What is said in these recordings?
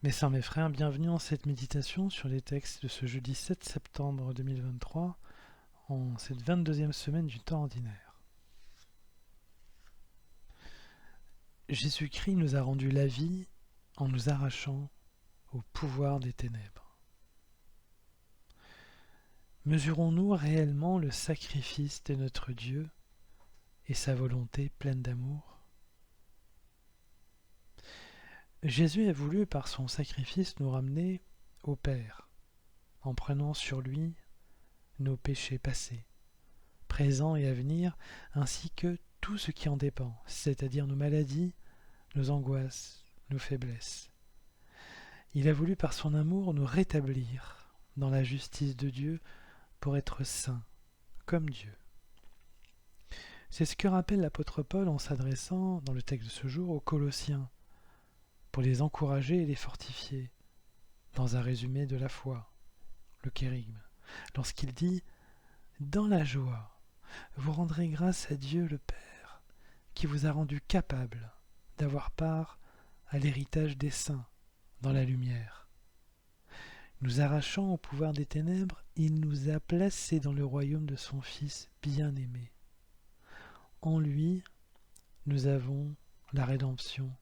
Mes sœurs, mes frères, bienvenue en cette méditation sur les textes de ce jeudi 7 septembre 2023, en cette 22e semaine du temps ordinaire. Jésus-Christ nous a rendu la vie en nous arrachant au pouvoir des ténèbres. Mesurons-nous réellement le sacrifice de notre Dieu et sa volonté pleine d'amour ? Jésus a voulu par son sacrifice nous ramener au Père, en prenant sur lui nos péchés passés, présents et à venir, ainsi que tout ce qui en dépend, c'est-à-dire nos maladies, nos angoisses, nos faiblesses. Il a voulu par son amour nous rétablir dans la justice de Dieu pour être saints, comme Dieu. C'est ce que rappelle l'apôtre Paul en s'adressant, dans le texte de ce jour, aux Colossiens, pour les encourager et les fortifier, dans un résumé de la foi, le kérygme, lorsqu'il dit « Dans la joie, vous rendrez grâce à Dieu le Père, qui vous a rendu capable d'avoir part à l'héritage des saints dans la lumière. Nous arrachant au pouvoir des ténèbres, il nous a placés dans le royaume de son Fils bien-aimé. En lui, nous avons la rédemption,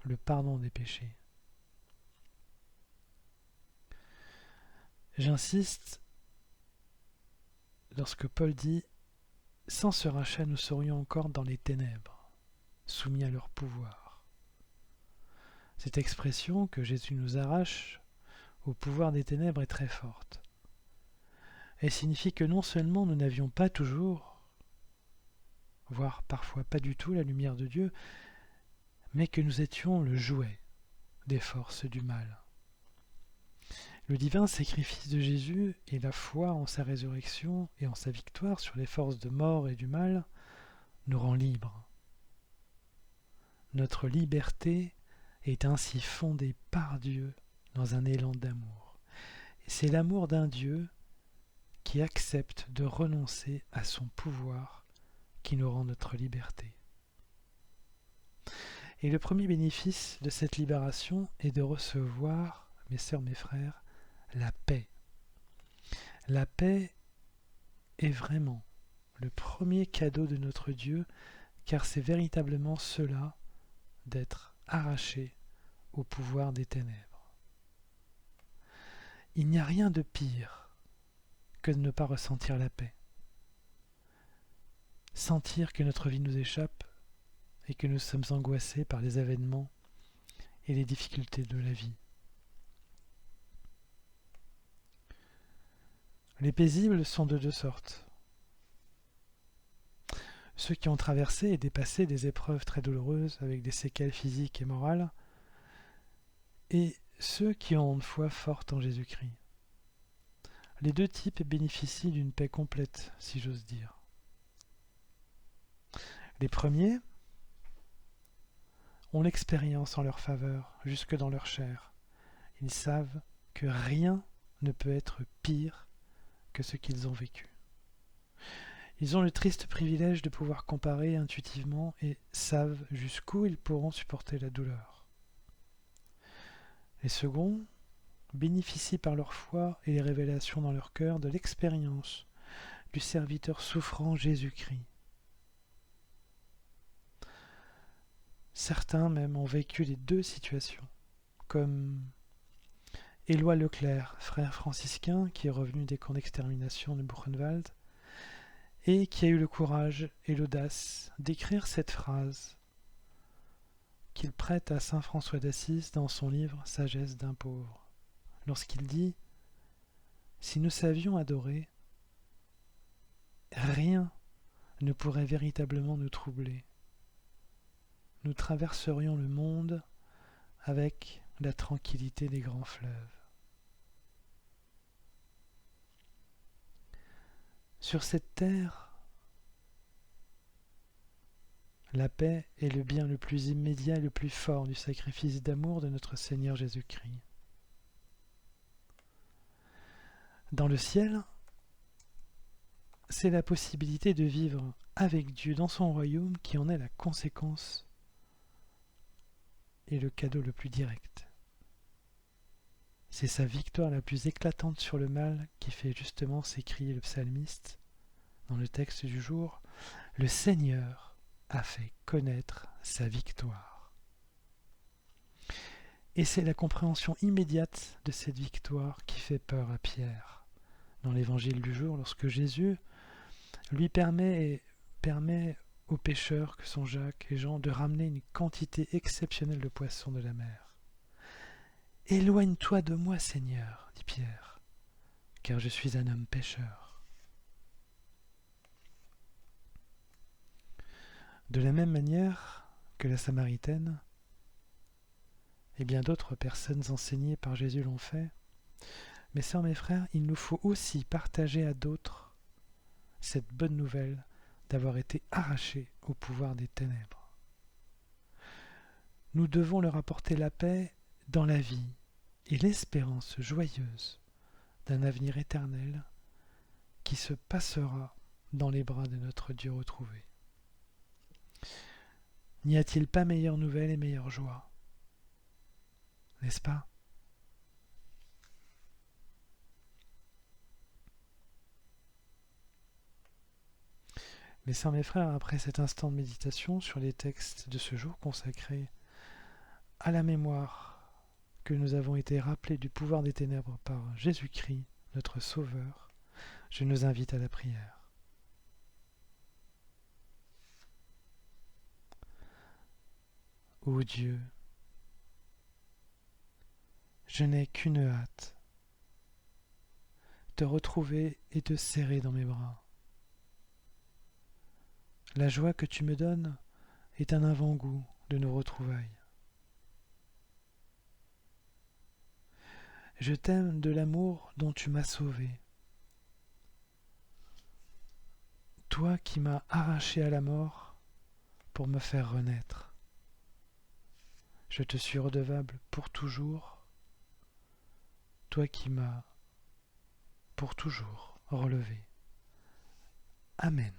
le pardon des péchés. » J'insiste lorsque Paul dit « Sans ce rachat, nous serions encore dans les ténèbres, soumis à leur pouvoir. » Cette expression que Jésus nous arrache au pouvoir des ténèbres est très forte. Elle signifie que non seulement nous n'avions pas toujours, voire parfois pas du tout, la lumière de Dieu, mais que nous étions le jouet des forces du mal. Le divin sacrifice de Jésus et la foi en sa résurrection et en sa victoire sur les forces de mort et du mal nous rend libres. Notre liberté est ainsi fondée par Dieu dans un élan d'amour. Et c'est l'amour d'un Dieu qui accepte de renoncer à son pouvoir qui nous rend notre liberté. Et le premier bénéfice de cette libération est de recevoir, mes sœurs, mes frères, la paix. La paix est vraiment le premier cadeau de notre Dieu, car c'est véritablement cela d'être arraché au pouvoir des ténèbres. Il n'y a rien de pire que de ne pas ressentir la paix. Sentir que notre vie nous échappe et que nous sommes angoissés par les événements et les difficultés de la vie. Les paisibles sont de deux sortes. Ceux qui ont traversé et dépassé des épreuves très douloureuses avec des séquelles physiques et morales, et ceux qui ont une foi forte en Jésus-Christ. Les deux types bénéficient d'une paix complète, si j'ose dire. Les premiers ont l'expérience en leur faveur, jusque dans leur chair. Ils savent que rien ne peut être pire que ce qu'ils ont vécu. Ils ont le triste privilège de pouvoir comparer intuitivement et savent jusqu'où ils pourront supporter la douleur. Les seconds bénéficient par leur foi et les révélations dans leur cœur de l'expérience du serviteur souffrant Jésus-Christ. Certains même ont vécu les deux situations, comme Éloi Leclerc, frère franciscain qui est revenu des camps d'extermination de Buchenwald et qui a eu le courage et l'audace d'écrire cette phrase qu'il prête à saint François d'Assise dans son livre « Sagesse d'un pauvre », lorsqu'il dit « Si nous savions adorer, rien ne pourrait véritablement nous troubler. Nous traverserions le monde avec la tranquillité des grands fleuves. » Sur cette terre, la paix est le bien le plus immédiat et le plus fort du sacrifice d'amour de notre Seigneur Jésus-Christ. Dans le ciel, c'est la possibilité de vivre avec Dieu dans son royaume qui en est la conséquence et le cadeau le plus direct. C'est sa victoire la plus éclatante sur le mal qui fait justement s'écrier le psalmiste dans le texte du jour. Le Seigneur a fait connaître sa victoire. Et c'est la compréhension immédiate de cette victoire qui fait peur à Pierre. Dans l'évangile du jour, lorsque Jésus lui permet aux pêcheurs que sont Jacques et Jean de ramener une quantité exceptionnelle de poissons de la mer. « Éloigne-toi de moi, Seigneur, dit Pierre, car je suis un homme pêcheur. » De la même manière que la Samaritaine, et bien d'autres personnes enseignées par Jésus l'ont fait, mes sœurs, mes frères, il nous faut aussi partager à d'autres cette bonne nouvelle d'avoir été arrachés au pouvoir des ténèbres. Nous devons leur apporter la paix dans la vie et l'espérance joyeuse d'un avenir éternel qui se passera dans les bras de notre Dieu retrouvé. N'y a-t-il pas meilleure nouvelle et meilleure joie, n'est-ce pas ? Mes sœurs, mes frères, après cet instant de méditation sur les textes de ce jour consacrés à la mémoire que nous avons été rappelés du pouvoir des ténèbres par Jésus-Christ, notre Sauveur, je nous invite à la prière. Ô Dieu, je n'ai qu'une hâte, te retrouver et te serrer dans mes bras. La joie que tu me donnes est un avant-goût de nos retrouvailles. Je t'aime de l'amour dont tu m'as sauvé. Toi qui m'as arraché à la mort pour me faire renaître. Je te suis redevable pour toujours, toi qui m'as pour toujours relevé. Amen.